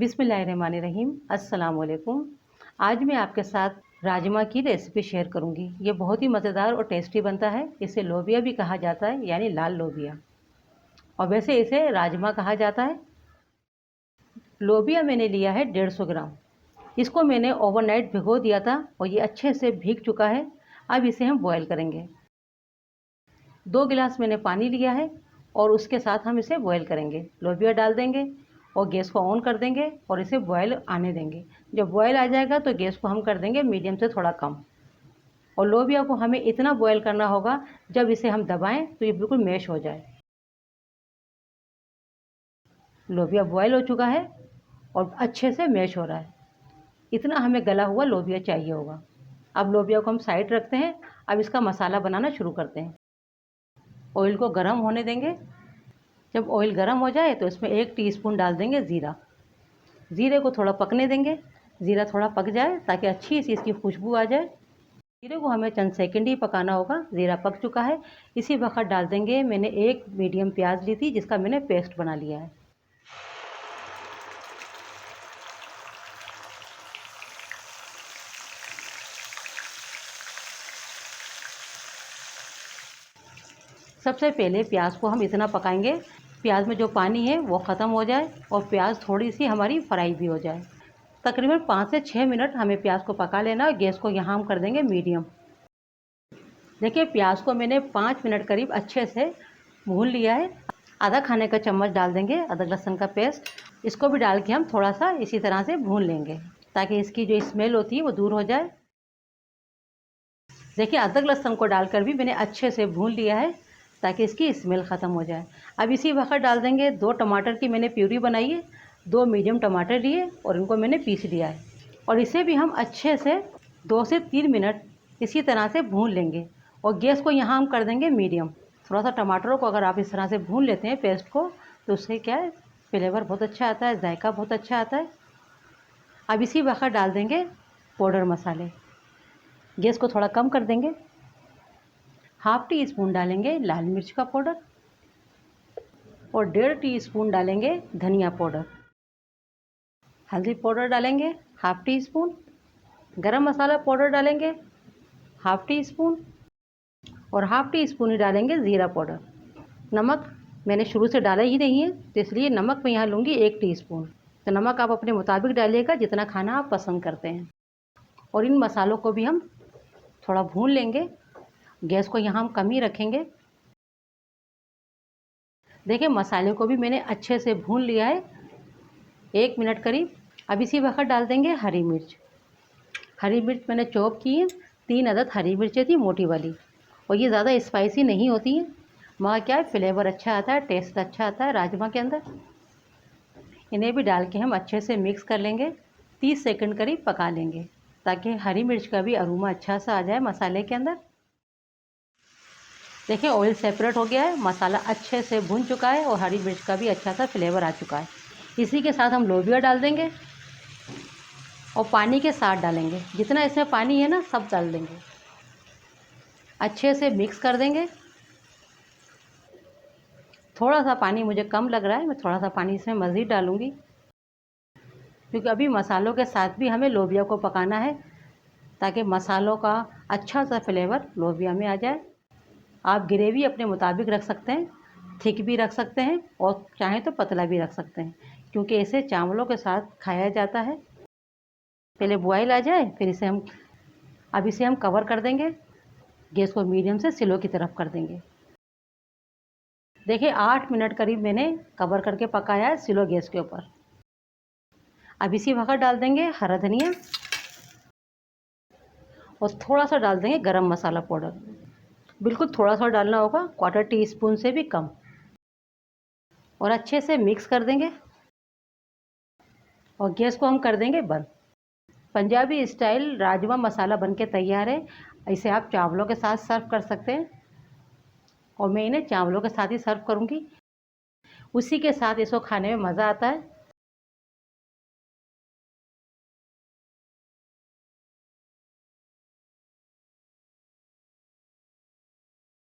बिस्मिल्लाहिर्रहमानिर्रहीम। अस्सलाम वालेकुम। आज मैं आपके साथ राजमा की रेसिपी शेयर करूंगी। ये बहुत ही मज़ेदार और टेस्टी बनता है। इसे लोबिया भी कहा जाता है, यानी लाल लोबिया, और वैसे इसे राजमा कहा जाता है। लोबिया मैंने लिया है 150 ग्राम। इसको मैंने ओवरनाइट भिगो दिया था और ये अच्छे से भीग चुका है। अब इसे हम बॉयल करेंगे। 2 गिलास मैंने पानी लिया है और उसके साथ हम इसे बॉयल करेंगे। लोबिया डाल देंगे और गैस को ऑन कर देंगे और इसे बॉयल आने देंगे। जब बॉयल आ जाएगा तो गैस को हम कर देंगे मीडियम से थोड़ा कम। और लोबिया को हमें इतना बॉयल करना होगा जब इसे हम दबाएं तो ये बिल्कुल मैश हो जाए। लोबिया बॉयल हो चुका है और अच्छे से मैश हो रहा है। इतना हमें गला हुआ लोबिया चाहिए होगा। अब लोबिया को हम साइड रखते हैं। अब इसका मसाला बनाना शुरू करते हैं। ऑयल को गर्म होने देंगे। जब ऑयल गर्म हो जाए तो इसमें 1 टीस्पून डाल देंगे ज़ीरा। ज़ीरे को थोड़ा पकने देंगे। ज़ीरा थोड़ा पक जाए ताकि अच्छी सी इसकी खुशबू आ जाए। ज़ीरे को हमें चंद सेकंड ही पकाना होगा। ज़ीरा पक चुका है। इसी वक्त डाल देंगे, मैंने 1 मीडियम प्याज ली थी जिसका मैंने पेस्ट बना लिया है। सबसे पहले प्याज को हम इतना पकाएंगे, प्याज में जो पानी है वो ख़त्म हो जाए और प्याज थोड़ी सी हमारी फ्राई भी हो जाए। तकरीबन 5 से 6 मिनट हमें प्याज को पका लेना है। गैस को यहाँ हम कर देंगे मीडियम। देखिए, प्याज को मैंने 5 मिनट करीब अच्छे से भून लिया है। आधा खाने का चम्मच डाल देंगे अदरक लहसुन का पेस्ट। इसको भी डाल के हम थोड़ा सा इसी तरह से भून लेंगे ताकि इसकी जो स्मेल होती है वो दूर हो जाए। देखिए, अदरक लहसुन को डालकर भी मैंने अच्छे से भून लिया है ताकि इसकी स्मेल ख़त्म हो जाए। अब इसी वक्त डाल देंगे 2 टमाटर की मैंने प्यूरी बनाई है। 2 मीडियम टमाटर लिए और इनको मैंने पीस लिया है। और इसे भी हम अच्छे से 2 से 3 मिनट इसी तरह से भून लेंगे और गैस को यहाँ हम कर देंगे मीडियम। थोड़ा सा टमाटरों को अगर आप इस तरह से भून लेते हैं पेस्ट को तो उससे क्या है, फ्लेवर बहुत अच्छा आता है, जायका बहुत अच्छा आता है। अब इसी वक्त डाल देंगे पाउडर मसाले। गैस को थोड़ा कम कर देंगे। 1/2 टीस्पून डालेंगे लाल मिर्च का पाउडर और 1.5 टीस्पून डालेंगे धनिया पाउडर। हल्दी पाउडर डालेंगे 1/2 टीस्पून। गरम मसाला पाउडर डालेंगे 1/2 टीस्पून और 1/2 टीस्पून ही डालेंगे ज़ीरा पाउडर। नमक मैंने शुरू से डाला ही नहीं है तो इसलिए नमक मैं यहाँ लूँगी 1 टीस्पून। तो नमक आप अपने मुताबिक डालिएगा जितना खाना आप पसंद करते हैं। और इन मसालों को भी हम थोड़ा भून लेंगे। गैस को यहाँ हम कम ही रखेंगे। देखिए, मसाले को भी मैंने अच्छे से भून लिया है 1 मिनट करीब। अब इसी वक्त डाल देंगे हरी मिर्च। हरी मिर्च मैंने चॉप की है। 3 अदद हरी मिर्चें थी मोटी वाली। और ये ज़्यादा स्पाइसी नहीं होती हैं, मगर क्या है, फ्लेवर अच्छा आता है, टेस्ट अच्छा आता है राजमा के अंदर। इन्हें भी डाल के हम अच्छे से मिक्स कर लेंगे। 30 सेकंड करीब पका लेंगे ताकि हरी मिर्च का भी अरोमा अच्छा सा आ जाए मसाले के अंदर। देखिए, ऑयल सेपरेट हो गया है, मसाला अच्छे से भुन चुका है और हरी मिर्च का भी अच्छा सा फ्लेवर आ चुका है। इसी के साथ हम लोबिया डाल देंगे और पानी के साथ डालेंगे। जितना इसमें पानी है ना, सब डाल देंगे। अच्छे से मिक्स कर देंगे। थोड़ा सा पानी मुझे कम लग रहा है, मैं थोड़ा सा पानी इसमें मज़ीद डालूँगी क्योंकि अभी मसालों के साथ भी हमें लोबिया को पकाना है ताकि मसालों का अच्छा सा फ्लेवर लोबिया में आ जाए। आप ग्रेवी अपने मुताबिक रख सकते हैं, थिक भी रख सकते हैं और चाहें तो पतला भी रख सकते हैं क्योंकि इसे चावलों के साथ खाया जाता है। पहले बॉयल आ जाए फिर इसे हम कवर कर देंगे। गैस को मीडियम से स्लो की तरफ कर देंगे। देखिए, 8 मिनट करीब मैंने कवर करके पकाया है स्लो गैस के ऊपर। अब इसी वक्त डाल देंगे हरा धनिया और थोड़ा सा डाल देंगे गरम मसाला पाउडर। बिल्कुल थोड़ा सा डालना होगा, 1/4 टीस्पून से भी कम। और अच्छे से मिक्स कर देंगे और गैस को हम कर देंगे बंद। पंजाबी स्टाइल राजमा मसाला बनके तैयार है। इसे आप चावलों के साथ सर्व कर सकते हैं और मैं इन्हें चावलों के साथ ही सर्व करूँगी। उसी के साथ इसको खाने में मज़ा आता है।